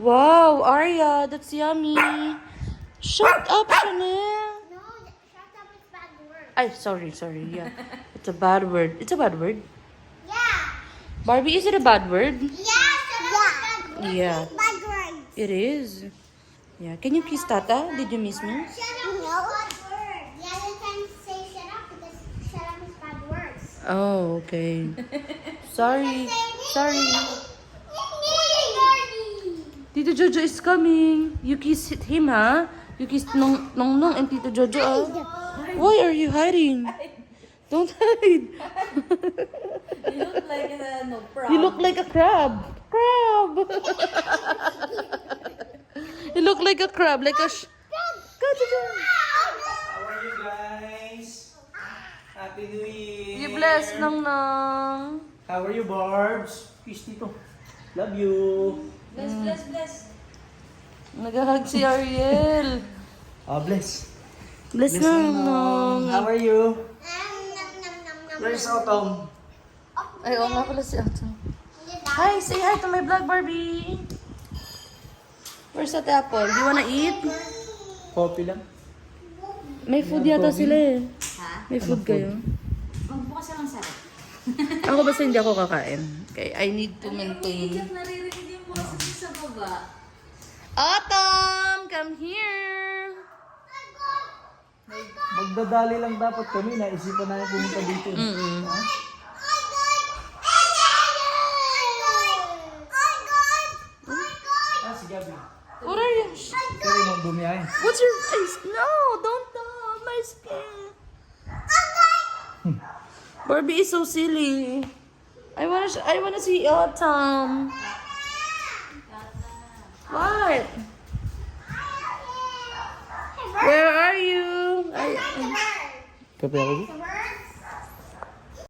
Wow, Arya, that's yummy. Shut up, Chanel. No, shut up is bad word. Ay, sorry, yeah. It's a bad word. It's a bad word. Yeah. Barbie, is it a bad word? Yeah, shut up is bad word. Yeah, Bad words. it is. Yeah, can you kiss Tata? Did you miss me? Shut up is bad word. Yeah, you can say shut up because shut up is bad words. Oh, okay. Sorry. Sorry. Tito Jojo is coming. You kiss him, ha? You kissed Nong Nong and Tito Jojo, ah. Why are you hiding? Don't hide. You look like a You look like a crab. Crab. You look like a crab, like a Go, Jojo. How are you guys? Happy New Year! You bless Nong Nong. How are you, Barbs? Kiss dito. Love you. Bless. Nagahag si Ariel. Bless. Bless Bless Nong Nong. Nong. How are you? Nom, nom, nom, nom. Where's Autumn? Ay, oo nga pala si Ato. Hi, say hi to my vlog, Barbie. Where's that apple? Do you wanna eat? Coffee lang. May food yata sila eh. Ha? May food kayo. Magbukas ka lang sarap. Ako basta hindi ako kakain. Okay, I need to maintain. Iyak, naririnig yung boses sa baba. Autumn, come here. Magdadali lang dapat kami. Naisipan namin pumunta dito. Mm-mm. Si Gabi. What are you? Kaya mo bumiyahin. What's your face? No, don't touch my skin. Barbie is so silly. I wanna see Autumn. What? Where are you? Kape ako dito?